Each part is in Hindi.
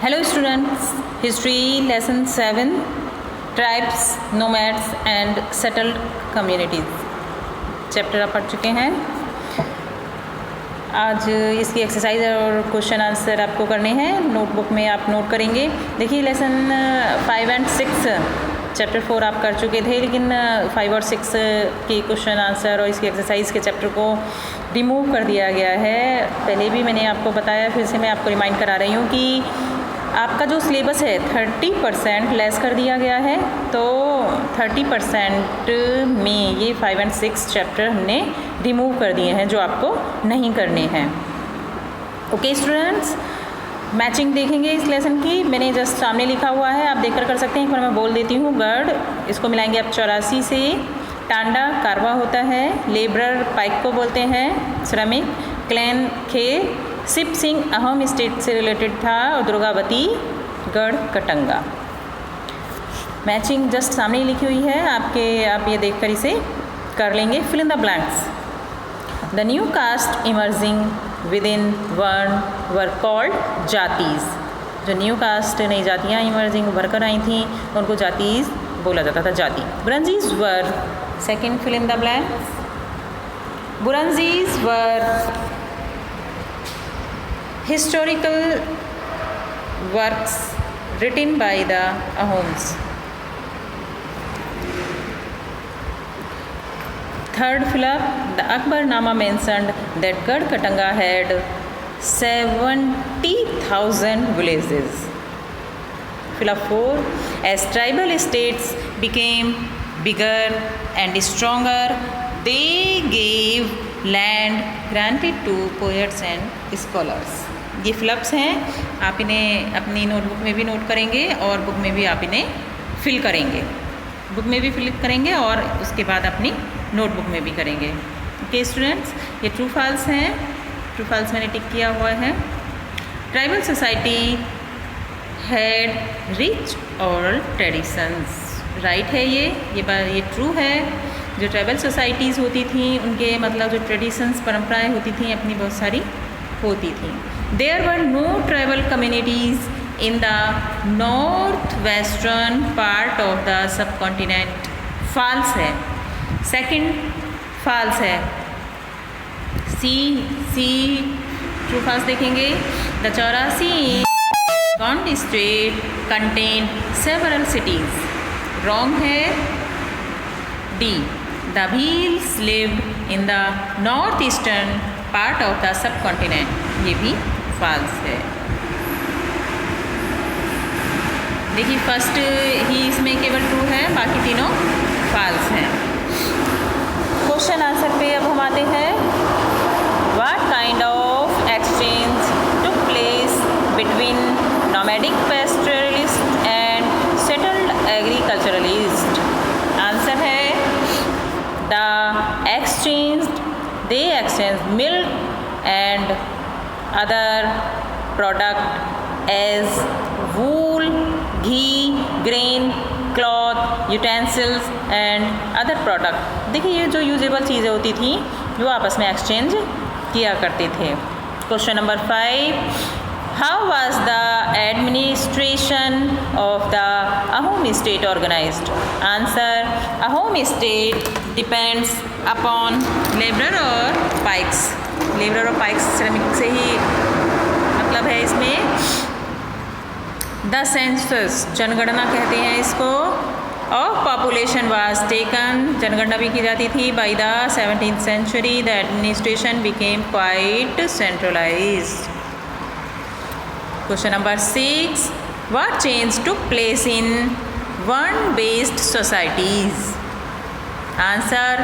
Hello students, history lesson 7 tribes, nomads and settled communities chapter आप पढ़ चुके हैं। आज इसकी एक्सरसाइज और क्वेश्चन आंसर आपको करने हैं। नोटबुक में आप नोट करेंगे। देखिए लेसन 5 एंड 6 चैप्टर 4 आप कर चुके थे, लेकिन 5 और 6 के क्वेश्चन आंसर और इसकी एक्सरसाइज के चैप्टर को रिमूव कर दिया गया है। पहले भी मैंने आपको बताया, फिर से मैं आपको रिमाइंड करा रही हूँ कि आपका जो सिलेबस है 30% लेस कर दिया गया है। तो 30% में ये 5 एंड 6 चैप्टर हमने रिमूव कर दिए हैं जो आपको नहीं करने हैं। ओके स्टूडेंट्स, मैचिंग देखेंगे इस लेसन की। मैंने जस्ट सामने लिखा हुआ है, आप देखकर कर सकते हैं। एक बार मैं बोल देती हूँ। गर्ड, इसको मिलाएंगे आप 84 से। टांडा कारवा होता है। लेबरर पाइक को बोलते हैं। श्रमिक क्लैन खे। शिव सिंह अहोम स्टेट से रिलेटेड था और दुर्गावती गढ़ कटंगा। मैचिंग जस्ट सामने ही लिखी हुई है आप ये देखकर इसे कर लेंगे। Fill in the blanks. The new caste emerging within varna were called जातीज़। जो न्यू कास्ट नई जातियाँ इमर्जिंग उभर कर आई थी उनको जातीज़ बोला जाता था, जाति। Buranjis were, second fill in the blanks. Buranjis were historical works written by the Ahoms. Third fill up, the Akbarnama mentioned that Garh Katanga had 70,000 villages. Fill up 4, as tribal states became bigger and stronger, they gave land granted to poets and scholars. ये फिलअप्स हैं, आप इन्हें अपनी नोटबुक में भी नोट करेंगे और बुक में भी आप इन्हें फिल करेंगे। बुक में भी फिल करेंगे और उसके बाद अपनी नोटबुक में भी करेंगे। ओके स्टूडेंट्स, ये ट्रू फॉल्स हैं। ट्रू फॉल्स मैंने टिक किया हुआ है। Tribal society had rich oral traditions. Right है ये ट्रू है। जो ट्राइबल सोसाइटीज़ होती थी उनके मतलब जो ट्रेडिशंस परंपराएं होती थी अपनी बहुत सारी होती थी। There were no tribal communities in the north western part of the subcontinent. False है। सेकंड फॉल्स है। सी ट्रू फॉल्स देखेंगे। The 84 Gond state contain several cities. Wrong है। D, the Bhils lived in the northeastern part of the subcontinent. ये भी false है। देखिए फर्स्ट ही इसमें केवल ट्रू है, बाकी तीनों false हैं। क्वेश्चन आंसर पे अब हम आते हैं। What kind of exchange took place between nomadic pastoralists and settled agriculturalists? Answer है they exchanged milk and other product as wool, ghee, grain, cloth, utensils and other product। देखिए ये जो यूजेबल चीज़ें होती थी जो आपस में एक्सचेंज किया करते थे। Question number 5, how was the administration of the Ahom state organized? Answer, Ahom state depends upon laborer और pikes। laborer और pikes श्रमिक से ही मतलब है इसमें। The census, जनगणना कहते हैं इसको। of population was taken, जनगणना भी की जाती थी। by the 17th century the administration became quite centralized। Question number 6, what change took place in Vern-based societies? Answer,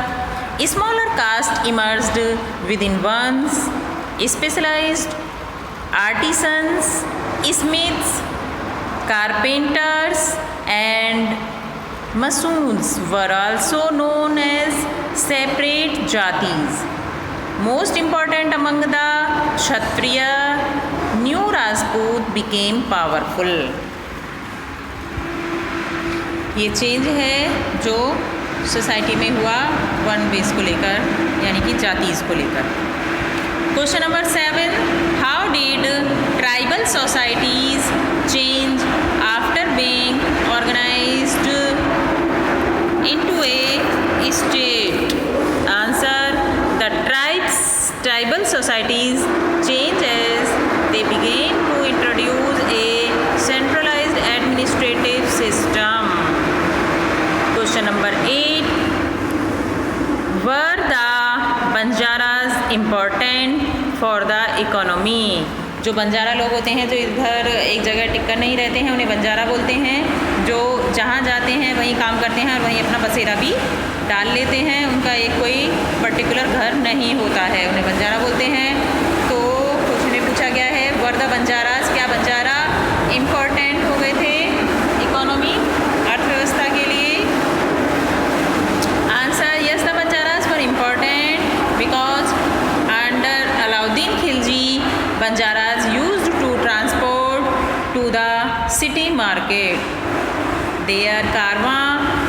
smaller caste emerged within Verns. Specialized artisans, smiths, carpenters and masons were also known as separate jatis. Most important among the Kshatriya, new Rajput became powerful. ये चेंज है जो सोसाइटी में हुआ वन बेस को लेकर, यानी कि जातीज़ को लेकर। Question number 7, how did tribal societies tribal societies changed as they began to introduce a centralized administrative system. Question number 8. Were the Banjaras important for the economy? जो बंजारा लोग होते हैं जो इधर एक जगह टिककर नहीं रहते हैं उन्हें बंजारा बोलते हैं। जो जहाँ जाते हैं वहीं काम करते हैं और वहीं अपना बसेरा भी डाल लेते हैं, उनका एक कोई पर्टिकुलर घर नहीं होता है, उन्हें बंजारा बोलते हैं। तो क्वेश्चन में पूछा गया है वर द बंजारास, क्या बंजारा इम्पोर्टेंट हो गए थे इकोनॉमी अर्थव्यवस्था के लिए? Answer yes, the Banjaras were important because under Alauddin Khilji Banjaras used to transport to the city market. Their Karwaan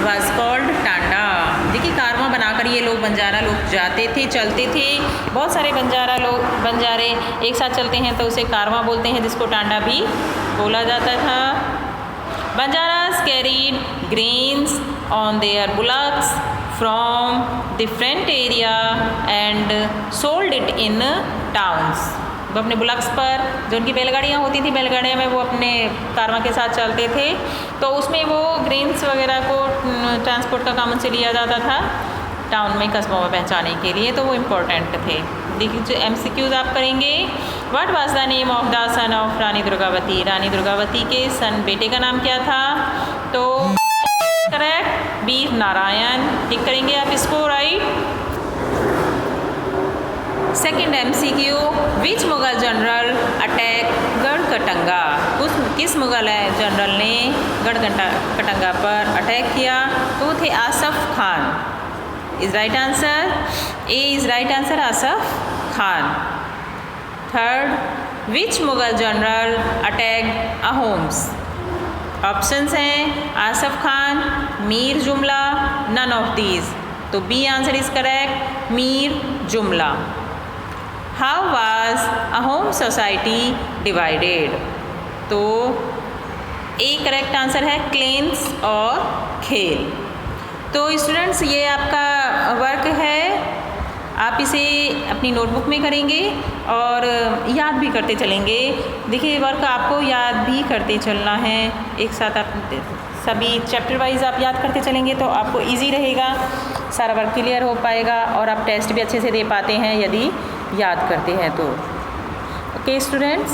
was called Tanda. देखिए कारवां बनाकर ये लोग बंजारा लोग जाते थे, चलते थे। बहुत सारे बंजारे एक साथ चलते हैं तो उसे कारवां बोलते हैं, जिसको टांडा भी बोला जाता था। Banjaras carried grains on their bullocks from different area and sold it in towns. वो अपने बुलक्स पर जो उनकी बैलगाड़ियाँ होती थी, बैलगाड़ियाँ में वो अपने कारवां के साथ चलते थे, तो उसमें वो ग्रेन्स वगैरह को ट्रांसपोर्ट का काम उनसे लिया जाता था टाउन में, कस्बों में पहुँचाने के लिए, तो वो इम्पोर्टेंट थे। देखिए जो MCQs आप करेंगे, what was the name of the son of Rani Durgavati? Rani Durgavati के सन बेटे का नाम क्या था? तो करेक्ट वीर नारायण। टिक करेंगे आप इसको, राइट। सेकेंड MCQ, विच मुगल जनरल अटैक गढ़कटंगा? किस मुगल जनरल ने गढ़कटंगा पर अटैक किया? तो थे Asaf Khan. Is right answer, A is right answer, Asaf Khan. Third, which Mughal general attack Ahoms? Options हैं Asaf Khan, Mir Jumla, none of these. तो B answer is correct, Mir Jumla. How was Ahom society divided? तो ए करेक्ट आंसर है क्लेन्स और खेल। तो स्टूडेंट्स ये आपका वर्क है, आप इसे अपनी नोटबुक में करेंगे और याद भी करते चलेंगे। देखिए वर्क आपको याद भी करते चलना है, एक साथ आप सभी चैप्टर वाइज आप याद करते चलेंगे तो आपको इजी रहेगा, सारा वर्क क्लियर हो पाएगा और आप टेस्ट भी अच्छे से दे पाते हैं यदि याद करते हैं तो। Okay students.